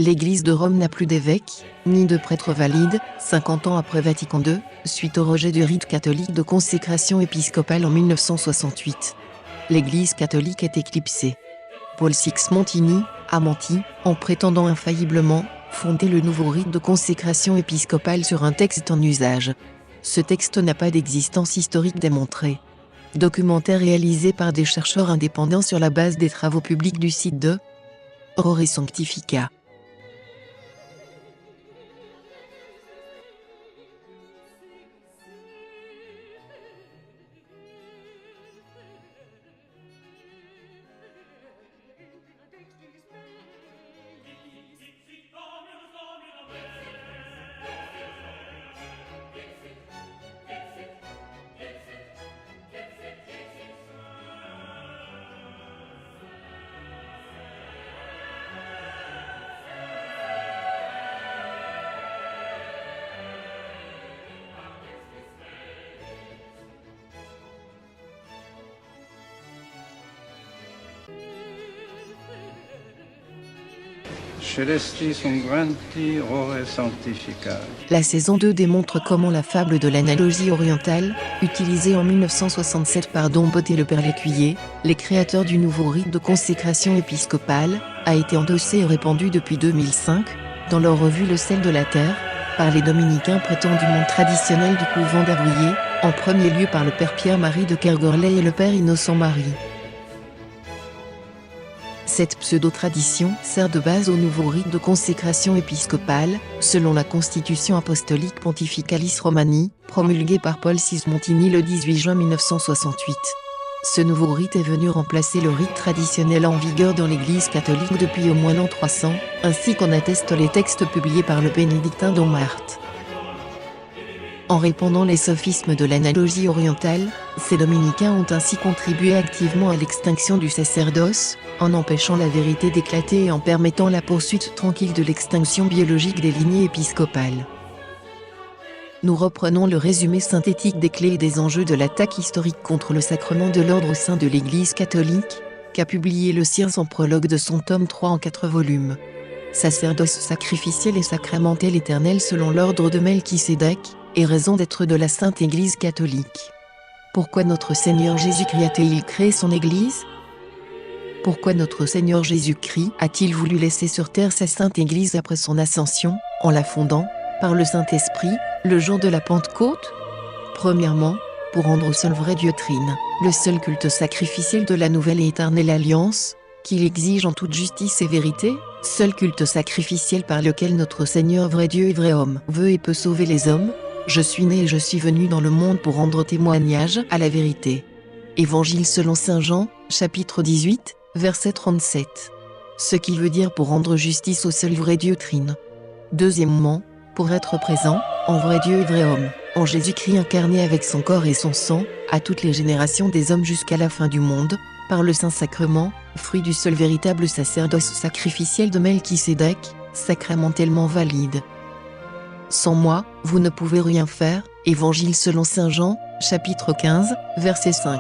L'Église de Rome n'a plus d'évêque, ni de prêtre valide, 50 ans après Vatican II, suite au rejet du rite catholique de consécration épiscopale en 1968. L'Église catholique est éclipsée. Paul Sixmontini a menti, en prétendant infailliblement fonder le nouveau rite de consécration épiscopale sur un texte en usage. Ce texte n'a pas d'existence historique démontrée. Documentaire réalisé par des chercheurs indépendants sur la base des travaux publics du site de Rore Sanctifica. Celesti sunt granti Rore Sanctifica. La saison 2 démontre comment la fable de l'analogie orientale, utilisée en 1967 par Dombotte et le Père Lécuyer, les créateurs du nouveau rite de consécration épiscopale, a été endossée et répandue depuis 2005, dans leur revue Le sel de la terre, par les dominicains prétendument traditionnels du couvent d'Avouillé, en premier lieu par le Père Pierre-Marie de Kergorley et le Père Innocent-Marie. Cette pseudo-tradition sert de base au nouveau rite de consécration épiscopale, selon la Constitution apostolique Pontificalis Romani, promulguée par Paul Sixmontini le 18 juin 1968. Ce nouveau rite est venu remplacer le rite traditionnel en vigueur dans l'Église catholique depuis au moins l'an 300, ainsi qu'en attestent les textes publiés par le bénédictin Don Marthe. En répandant les sophismes de l'analogie orientale, ces dominicains ont ainsi contribué activement à l'extinction du sacerdoce, en empêchant la vérité d'éclater et en permettant la poursuite tranquille de l'extinction biologique des lignées épiscopales. Nous reprenons le résumé synthétique des clés et des enjeux de l'attaque historique contre le sacrement de l'ordre au sein de l'Église catholique, qu'a publié le CIRS en prologue de son tome 3 en 4 volumes. Sacerdoce sacrificiel et sacramentel éternel selon l'ordre de Melchisédek, et raison d'être de la Sainte Église catholique. Pourquoi notre Seigneur Jésus-Christ a-t-il créé son Église ? Pourquoi notre Seigneur Jésus-Christ a-t-il voulu laisser sur terre sa Sainte Église après son ascension, en la fondant, par le Saint-Esprit, le jour de la Pentecôte ? Premièrement, pour rendre au seul vrai Dieu Trine, le seul culte sacrificiel de la nouvelle et éternelle alliance, qu'il exige en toute justice et vérité, seul culte sacrificiel par lequel notre Seigneur vrai Dieu et vrai homme veut et peut sauver les hommes. Je suis né et je suis venu dans le monde pour rendre témoignage à la vérité. Évangile selon saint Jean, chapitre 18, verset 37. Ce qui veut dire pour rendre justice au seul vrai Dieu Trine. Deuxièmement, pour être présent, en vrai Dieu et vrai homme, en Jésus-Christ incarné avec son corps et son sang, à toutes les générations des hommes jusqu'à la fin du monde, par le Saint-Sacrement, fruit du seul véritable sacerdoce sacrificiel de Melchisédek, sacramentellement valide. Sans moi, vous ne pouvez rien faire. Évangile selon saint Jean, chapitre 15, verset 5.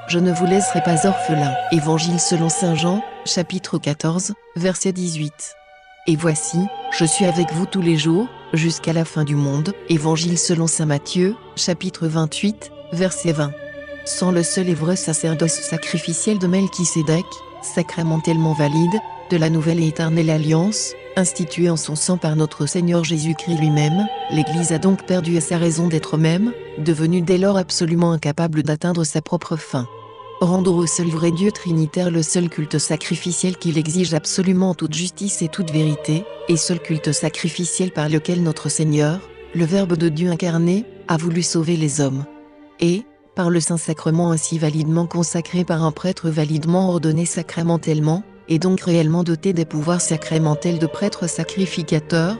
Je ne vous laisserai pas orphelin. Évangile selon saint Jean, chapitre 14, verset 18. Et voici, je suis avec vous tous les jours, jusqu'à la fin du monde. Évangile selon saint Matthieu, chapitre 28, verset 20. Sans le seul et vrai sacerdoce sacrificiel de Melchisédek, sacramentellement valide, de la nouvelle et éternelle alliance, instituée en son sang par notre Seigneur Jésus-Christ lui-même, l'Église a donc perdu sa raison d'être même, devenue dès lors absolument incapable d'atteindre sa propre fin. rendre au seul vrai Dieu trinitaire le seul culte sacrificiel qu'il exige absolument en toute justice et toute vérité, et seul culte sacrificiel par lequel notre Seigneur, le Verbe de Dieu incarné, a voulu sauver les hommes. Et, par le Saint-Sacrement ainsi validement consacré par un prêtre validement ordonné sacramentellement, et donc réellement doté des pouvoirs sacramentels de prêtre sacrificateur,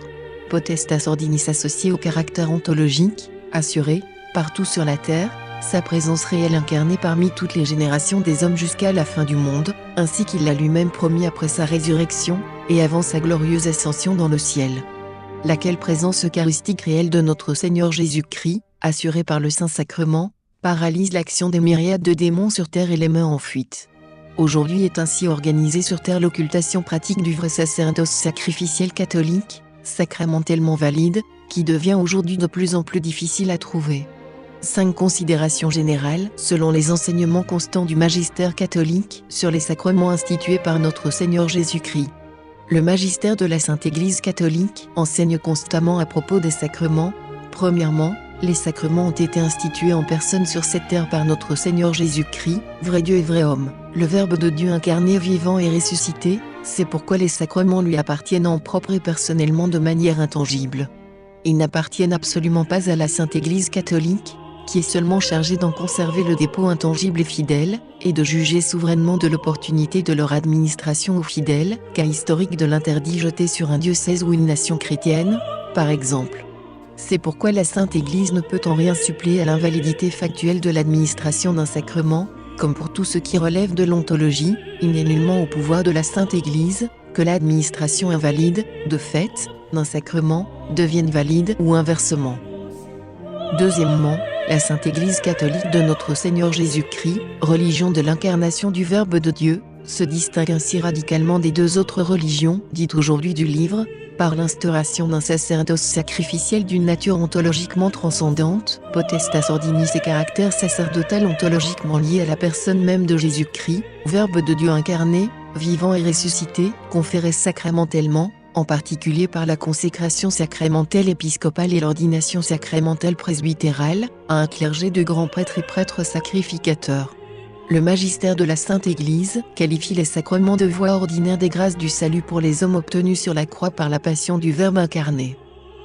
potestas ordinis associé au caractère ontologique, assuré, partout sur la terre, sa présence réelle incarnée parmi toutes les générations des hommes jusqu'à la fin du monde, ainsi qu'il l'a lui-même promis après sa résurrection, et avant sa glorieuse ascension dans le ciel. Laquelle présence eucharistique réelle de notre Seigneur Jésus-Christ, assurée par le Saint-Sacrement, paralyse l'action des myriades de démons sur terre et les met en fuite. Aujourd'hui est ainsi organisée sur terre l'occultation pratique du vrai sacerdoce sacrificiel catholique, sacramentellement valide, qui devient aujourd'hui de plus en plus difficile à trouver. 5 considérations générales selon les enseignements constants du magistère catholique sur les sacrements institués par notre Seigneur Jésus-Christ. Le magistère de la Sainte Église catholique enseigne constamment à propos des sacrements. Premièrement, les sacrements ont été institués en personne sur cette terre par notre Seigneur Jésus-Christ, vrai Dieu et vrai homme, le Verbe de Dieu incarné, vivant et ressuscité. C'est pourquoi les sacrements lui appartiennent en propre et personnellement de manière intangible. Ils n'appartiennent absolument pas à la Sainte Église catholique, qui est seulement chargée d'en conserver le dépôt intangible et fidèle, et de juger souverainement de l'opportunité de leur administration aux fidèles, cas historique de l'interdit jeté sur un diocèse ou une nation chrétienne, par exemple. C'est pourquoi la Sainte Église ne peut en rien suppléer à l'invalidité factuelle de l'administration d'un sacrement. Comme pour tout ce qui relève de l'ontologie, il n'est nullement au pouvoir de la Sainte Église que l'administration invalide, de fait, d'un sacrement, devienne valide ou inversement. Deuxièmement, la Sainte Église catholique de notre Seigneur Jésus-Christ, religion de l'incarnation du Verbe de Dieu, se distingue ainsi radicalement des 2 autres religions, dites aujourd'hui du livre, par l'instauration d'un sacerdoce sacrificiel d'une nature ontologiquement transcendante, potestas ordinis et caractère sacerdotal ontologiquement lié à la personne même de Jésus-Christ, Verbe de Dieu incarné, vivant et ressuscité, conféré sacramentellement, en particulier par la consécration sacramentelle épiscopale et l'ordination sacramentelle presbytérale, à un clergé de grands prêtres et prêtres sacrificateurs. Le magistère de la Sainte Église qualifie les sacrements de voie ordinaire des grâces du salut pour les hommes obtenus sur la croix par la passion du Verbe incarné.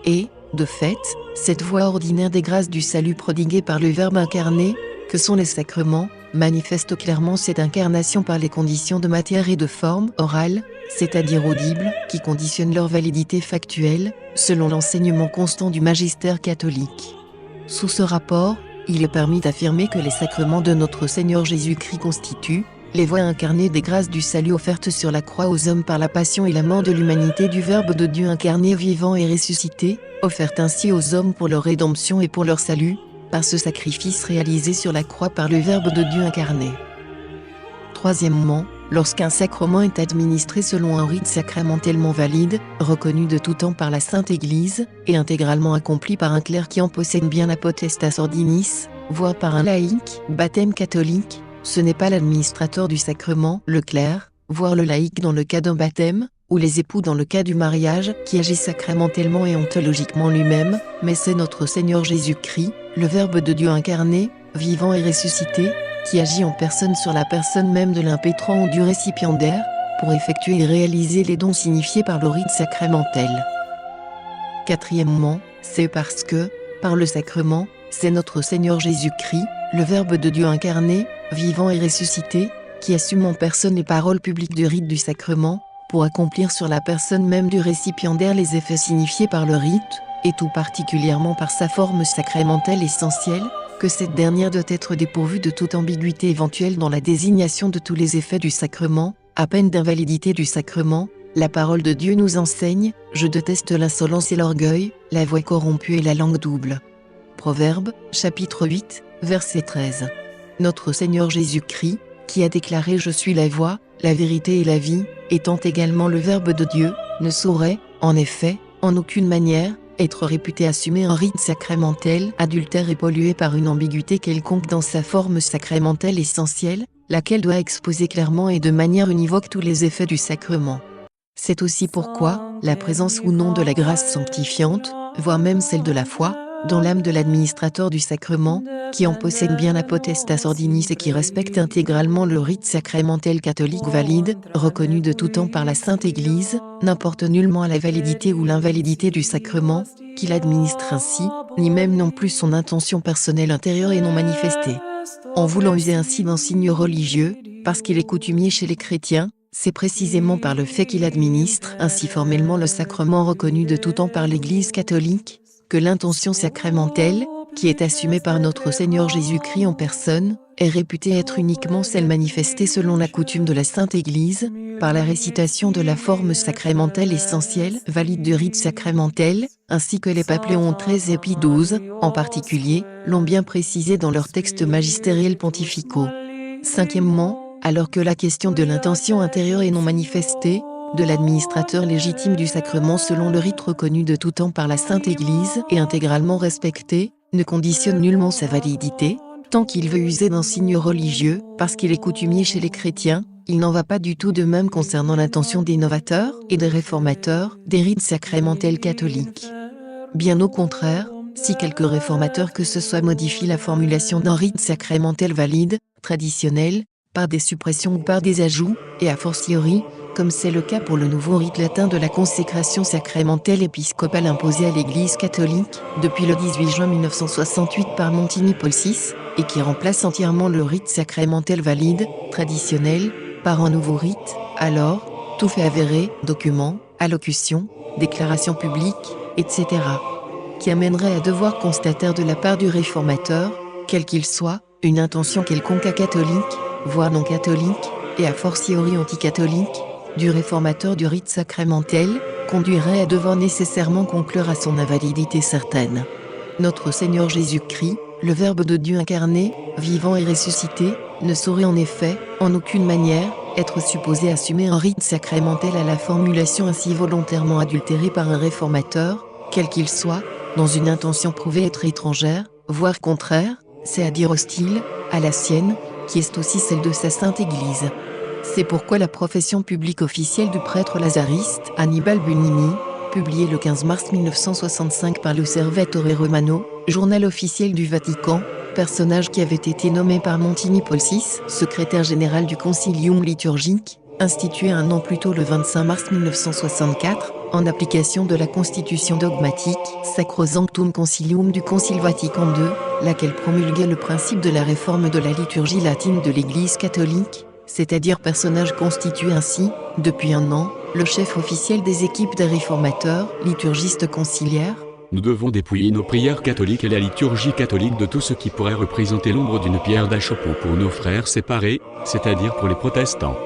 Et, de fait, cette voie ordinaire des grâces du salut prodiguée par le Verbe incarné, que sont les sacrements, manifeste clairement cette incarnation par les conditions de matière et de forme orale, c'est-à-dire audibles, qui conditionnent leur validité factuelle, selon l'enseignement constant du magistère catholique. Sous ce rapport, il est permis d'affirmer que les sacrements de notre Seigneur Jésus-Christ constituent les voies incarnées des grâces du salut offertes sur la croix aux hommes par la passion et la mort de l'humanité du Verbe de Dieu incarné, vivant et ressuscité, offertes ainsi aux hommes pour leur rédemption et pour leur salut, par ce sacrifice réalisé sur la croix par le Verbe de Dieu incarné. Troisièmement, lorsqu'un sacrement est administré selon un rite sacramentellement valide, reconnu de tout temps par la Sainte Église, et intégralement accompli par un clerc qui en possède bien la potestas ordinis, voire par un laïc, baptême catholique, ce n'est pas l'administrateur du sacrement, le clerc, voire le laïc dans le cas d'un baptême, ou les époux dans le cas du mariage, qui agit sacramentellement et ontologiquement lui-même, mais c'est notre Seigneur Jésus-Christ, le Verbe de Dieu incarné, vivant et ressuscité, qui agit en personne sur la personne même de l'impétrant ou du récipiendaire, pour effectuer et réaliser les dons signifiés par le rite sacramentel. Quatrièmement, c'est parce que, par le sacrement, c'est notre Seigneur Jésus-Christ, le Verbe de Dieu incarné, vivant et ressuscité, qui assume en personne les paroles publiques du rite du sacrement, pour accomplir sur la personne même du récipiendaire les effets signifiés par le rite, et tout particulièrement par sa forme sacramentelle essentielle, que cette dernière doit être dépourvue de toute ambiguïté éventuelle dans la désignation de tous les effets du sacrement. À peine d'invalidité du sacrement, la parole de Dieu nous enseigne « Je déteste l'insolence et l'orgueil, la voix corrompue et la langue double ». Proverbes, chapitre 8, verset 13. Notre Seigneur Jésus-Christ, qui a déclaré « Je suis la voie, la vérité et la vie », étant également le Verbe de Dieu, ne saurait, en effet, en aucune manière, être réputé assumer un rite sacramentel adultère et pollué par une ambiguïté quelconque dans sa forme sacramentelle essentielle, laquelle doit exposer clairement et de manière univoque tous les effets du sacrement. C'est aussi pourquoi, la présence ou non de la grâce sanctifiante, voire même celle de la foi, dans l'âme de l'administrateur du sacrement, qui en possède bien la potestas ordinis et qui respecte intégralement le rite sacramentel catholique valide, reconnu de tout temps par la Sainte Église, n'importe nullement la validité ou l'invalidité du sacrement, qu'il administre ainsi, ni même non plus son intention personnelle intérieure et non manifestée. En voulant user ainsi d'un signe religieux, parce qu'il est coutumier chez les chrétiens, c'est précisément par le fait qu'il administre ainsi formellement le sacrement reconnu de tout temps par l'Église catholique, que l'intention sacramentelle, qui est assumée par notre Seigneur Jésus-Christ en personne, est réputée être uniquement celle manifestée selon la coutume de la Sainte Église, par la récitation de la forme sacramentelle essentielle valide du rite sacramentel, ainsi que les papes Léon XIII et Pie XII, en particulier, l'ont bien précisé dans leurs textes magistériels pontificaux. Cinquièmement, alors que la question de l'intention intérieure est non manifestée, de l'administrateur légitime du sacrement selon le rite reconnu de tout temps par la Sainte Église et intégralement respecté, ne conditionne nullement sa validité, tant qu'il veut user d'un signe religieux, parce qu'il est coutumier chez les chrétiens, il n'en va pas du tout de même concernant l'intention des novateurs et des réformateurs des rites sacramentels catholiques. Bien au contraire, si quelques réformateurs que ce soit modifient la formulation d'un rite sacramentel valide, traditionnel, par des suppressions ou par des ajouts, et a fortiori, comme c'est le cas pour le nouveau rite latin de la consécration sacramentelle épiscopale imposée à l'Église catholique, depuis le 18 juin 1968 par Montigny Paul VI, et qui remplace entièrement le rite sacramentel valide, traditionnel, par un nouveau rite, alors, tout fait avéré, documents, allocutions, déclarations publiques, etc., qui amènerait à devoir constater de la part du réformateur, quel qu'il soit, une intention quelconque catholique, voire non catholique, et a fortiori anticatholique, du réformateur du rite sacramentel, conduirait à devoir nécessairement conclure à son invalidité certaine. Notre Seigneur Jésus-Christ, le Verbe de Dieu incarné, vivant et ressuscité, ne saurait en effet, en aucune manière, être supposé assumer un rite sacramentel à la formulation ainsi volontairement adultérée par un réformateur, quel qu'il soit, dans une intention prouvée être étrangère, voire contraire, c'est-à-dire hostile, à la sienne, qui est aussi celle de sa Sainte Église. C'est pourquoi la profession publique officielle du prêtre lazariste Annibale Bugnini, publiée le 15 mars 1965 par l'Osservatore Romano, journal officiel du Vatican, personnage qui avait été nommé par Montigny Paul VI, secrétaire général du Concilium liturgique, institué un an plus tôt le 25 mars 1964, en application de la constitution dogmatique Sacrosanctum Concilium du Concile Vatican II, laquelle promulguait le principe de la réforme de la liturgie latine de l'Église catholique, c'est-à-dire personnage constitué ainsi, depuis un an, le chef officiel des équipes des réformateurs, liturgistes conciliaires. Nous devons dépouiller nos prières catholiques et la liturgie catholique de tout ce qui pourrait représenter l'ombre d'une pierre d'achoppement pour nos frères séparés, c'est-à-dire pour les protestants.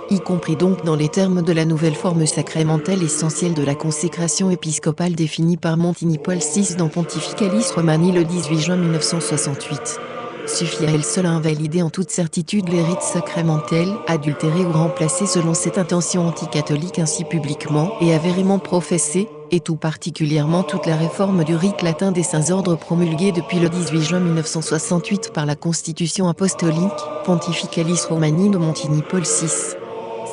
Y compris donc dans les termes de la nouvelle forme sacramentelle essentielle de la consécration épiscopale définie par Montigny Paul VI dans Pontificalis Romani le 18 juin 1968. Suffit à elle seule à invalider en toute certitude les rites sacramentels, adultérés ou remplacés selon cette intention anticatholique ainsi publiquement et avérément professée, et tout particulièrement toute la réforme du rite latin des Saints Ordres promulguée depuis le 18 juin 1968 par la Constitution apostolique, Pontificalis Romani de Montigny Paul VI.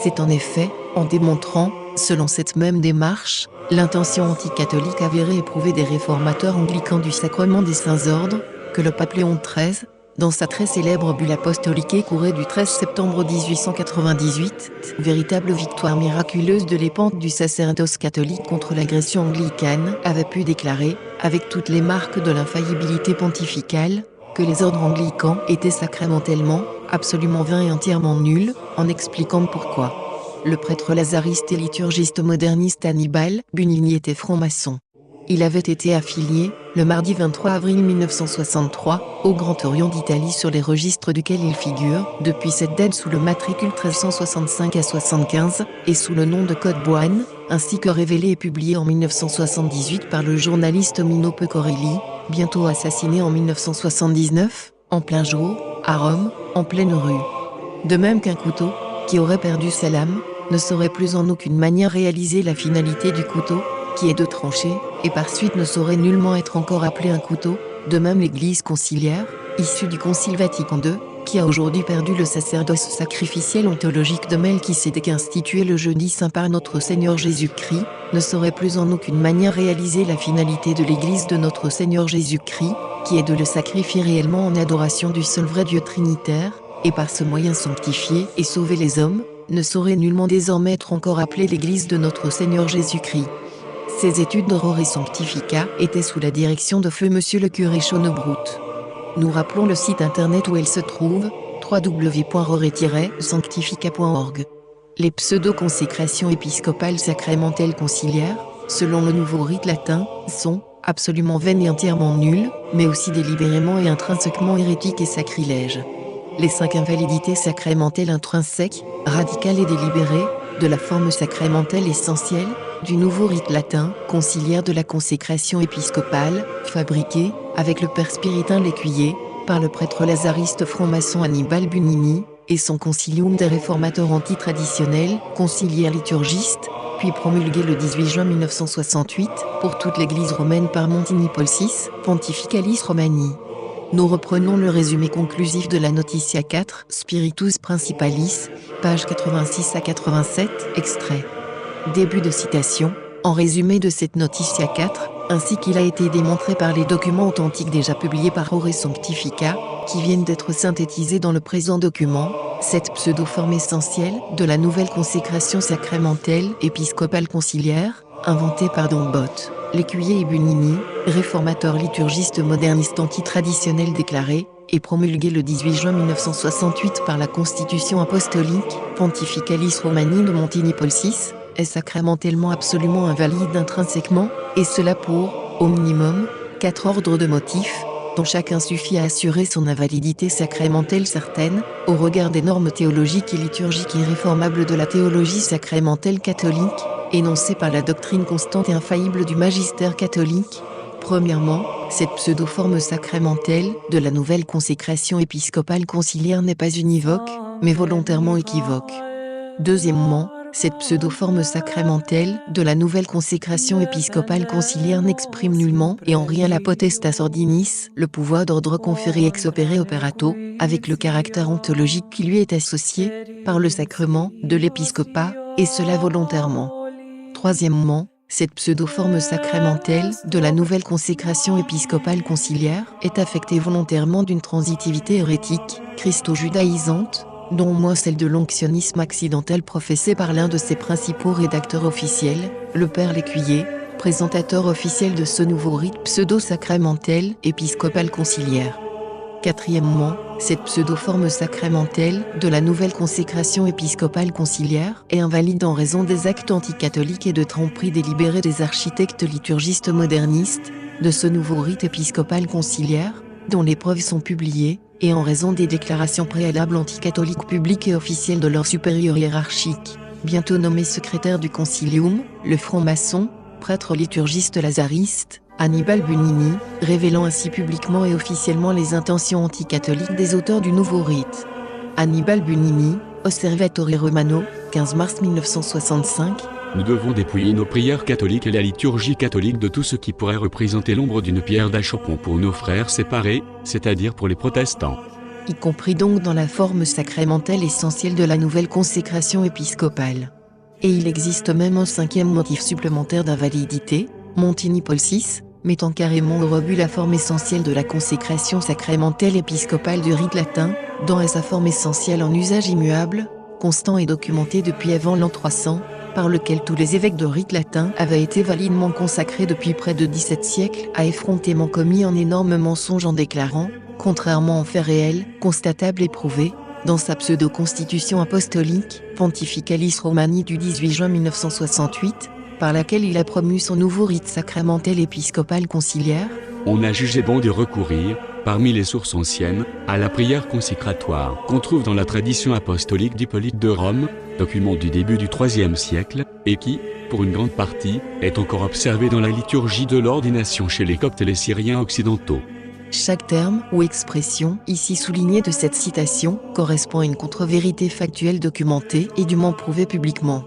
C'est en effet, en démontrant, selon cette même démarche, l'intention anticatholique avérée et prouvée des réformateurs anglicans du sacrement des Saints Ordres, que le pape Léon XIII, dans sa très célèbre bulle apostolique écourée du 13 septembre 1898, véritable victoire miraculeuse de l'épante du sacerdoce catholique contre l'agression anglicane, avait pu déclarer, avec toutes les marques de l'infaillibilité pontificale, que les ordres anglicans étaient sacramentellement, absolument vains et entièrement nuls, en expliquant pourquoi. Le prêtre lazariste et liturgiste moderniste Annibale Bugnini était franc-maçon. Il avait été affilié, le mardi 23 avril 1963, au Grand Orient d'Italie sur les registres duquel il figure, depuis cette date sous le matricule 1365 à 75, et sous le nom de Code Boine, ainsi que révélé et publié en 1978 par le journaliste Mino Pecorelli, bientôt assassiné en 1979, en plein jour, à Rome, en pleine rue. De même qu'un couteau, qui aurait perdu sa lame, ne saurait plus en aucune manière réaliser la finalité du couteau, qui est de trancher, et par suite ne saurait nullement être encore appelé un couteau, de même l'Église conciliaire, issue du Concile Vatican II, qui a aujourd'hui perdu le sacerdoce sacrificiel ontologique de Melchisédek institué le jeudi saint par notre Seigneur Jésus-Christ, ne saurait plus en aucune manière réaliser la finalité de l'Église de notre Seigneur Jésus-Christ, qui est de le sacrifier réellement en adoration du seul vrai Dieu trinitaire, et par ce moyen sanctifier et sauver les hommes, ne saurait nullement désormais être encore appelée l'Église de notre Seigneur Jésus-Christ. Ces études d'Aurore et Sanctificat étaient sous la direction de feu Monsieur le curé Schonebrout. Nous rappelons le site internet où elle se trouve, www.rore-sanctificat.org. Les pseudo-consécrations épiscopales sacramentelles conciliaires, selon le nouveau rite latin, sont absolument vaines et entièrement nulles, mais aussi délibérément et intrinsèquement hérétiques et sacrilèges. Les 5 invalidités sacramentelles intrinsèques, radicales et délibérées, de la forme sacramentelle essentielle, du nouveau rite latin, conciliaire de la consécration épiscopale, fabriqué, avec le père Spiritain Lécuyer, par le prêtre lazariste franc-maçon Annibal Bunini, et son concilium des réformateurs antitraditionnels, conciliaires liturgistes, puis promulgué le 18 juin 1968, pour toute l'Église romaine par Montini Paul VI, Pontificalis Romani. Nous reprenons le résumé conclusif de la Notitia 4, Spiritus Principalis, pages 86 à 87, extrait. Début de citation, en résumé de cette Notitia 4, ainsi qu'il a été démontré par les documents authentiques déjà publiés par Aurore et Sanctificat, qui viennent d'être synthétisés dans le présent document, cette pseudo-forme essentielle de la nouvelle consécration sacramentelle épiscopale conciliaire, inventée par Don Bott, Lécuyer et Bunini, réformateurs liturgistes modernistes antitraditionnels déclarés, et promulgué le 18 juin 1968 par la Constitution apostolique, Pontificalis Romani de Montini Paul VI, est sacramentellement absolument invalide intrinsèquement, et cela pour, au minimum, 4 ordres de motifs, dont chacun suffit à assurer son invalidité sacramentelle certaine, au regard des normes théologiques et liturgiques irréformables de la théologie sacramentelle catholique, énoncée par la doctrine constante et infaillible du magistère catholique. Premièrement, cette pseudo-forme sacramentelle de la nouvelle consécration épiscopale conciliaire n'est pas univoque, mais volontairement équivoque. Deuxièmement, cette pseudo-forme sacramentelle de la nouvelle consécration épiscopale conciliaire n'exprime nullement et en rien la potestas ordinis, le pouvoir d'ordre conféré ex opere operato, avec le caractère ontologique qui lui est associé, par le sacrement de l'épiscopat, et cela volontairement. Troisièmement, cette pseudo-forme sacramentelle de la nouvelle consécration épiscopale conciliaire est affectée volontairement d'une transitivité hérétique, christo-judaïsante, dont au moins celle de l'onctionnisme accidentel professé par l'un de ses principaux rédacteurs officiels, le père Lécuyer, présentateur officiel de ce nouveau rite pseudo-sacramentel épiscopal conciliaire. Quatrièmement, cette pseudo-forme sacramentelle de la nouvelle consécration épiscopale conciliaire est invalide en raison des actes anticatholiques et de tromperies délibérées des architectes liturgistes modernistes de ce nouveau rite épiscopal conciliaire, dont les preuves sont publiées, et en raison des déclarations préalables anticatholiques publiques et officielles de leurs supérieurs hiérarchiques, bientôt nommé secrétaire du concilium, le franc-maçon, prêtre liturgiste lazariste, Annibal Bunini, révélant ainsi publiquement et officiellement les intentions anticatholiques des auteurs du nouveau rite. Annibal Bunini, Osservatore Romano, 15 mars 1965. Nous devons dépouiller nos prières catholiques et la liturgie catholique de tout ce qui pourrait représenter l'ombre d'une pierre d'achoppement pour nos frères séparés, c'est-à-dire pour les protestants. Y compris donc dans la forme sacramentelle essentielle de la nouvelle consécration épiscopale. Et il existe même un 5e motif supplémentaire d'invalidité, Montini Paul VI, mettant carrément au rebut la forme essentielle de la consécration sacramentelle épiscopale du rite latin, dans sa forme essentielle en usage immuable, constant et documenté depuis avant l'an 300, par lequel tous les évêques de rite latin avaient été validement consacrés depuis près de 17 siècles, a effrontément commis un énorme mensonge en déclarant, contrairement en faits réels, constatables et prouvés, dans sa pseudo-constitution apostolique, Pontificalis Romani du 18 juin 1968, par laquelle il a promu son nouveau rite sacramentel épiscopal conciliaire, on a jugé bon de recourir, parmi les sources anciennes, à la prière consécratoire qu'on trouve dans la tradition apostolique d'Hippolyte de Rome, document du début du IIIe siècle, et qui, pour une grande partie, est encore observé dans la liturgie de l'ordination chez les Coptes et les Syriens occidentaux. Chaque terme ou expression ici soulignée de cette citation correspond à une contre-vérité factuelle documentée et dûment prouvée publiquement.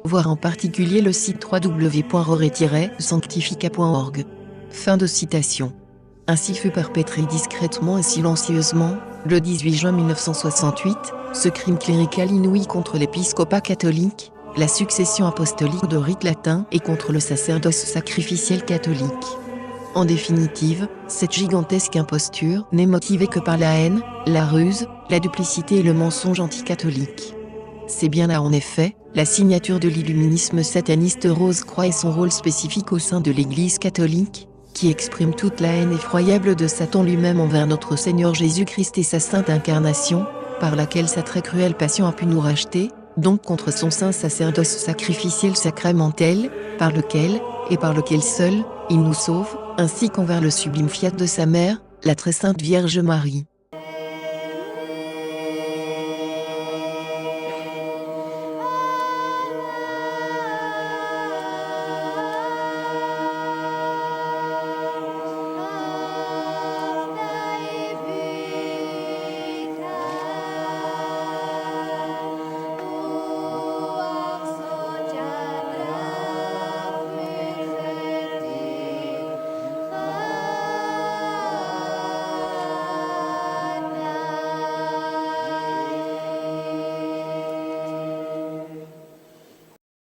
Voir en particulier le site www.rore-sanctificat.org. Fin de citation. Ainsi fut perpétré discrètement et silencieusement, le 18 juin 1968, ce crime clérical inouï contre l'épiscopat catholique, la succession apostolique de rite latin et contre le sacerdoce sacrificiel catholique. En définitive, cette gigantesque imposture n'est motivée que par la haine, la ruse, la duplicité et le mensonge anticatholique. C'est bien là en effet, la signature de l'illuminisme sataniste Rose-Croix et son rôle spécifique au sein de l'Église catholique, qui exprime toute la haine effroyable de Satan lui-même envers notre Seigneur Jésus-Christ et sa sainte incarnation, par laquelle sa très cruelle passion a pu nous racheter, donc contre son saint sacerdoce sacrificiel sacramentel, par lequel, et par lequel seul, il nous sauve, ainsi qu'envers le sublime fiat de sa mère, la très sainte Vierge Marie.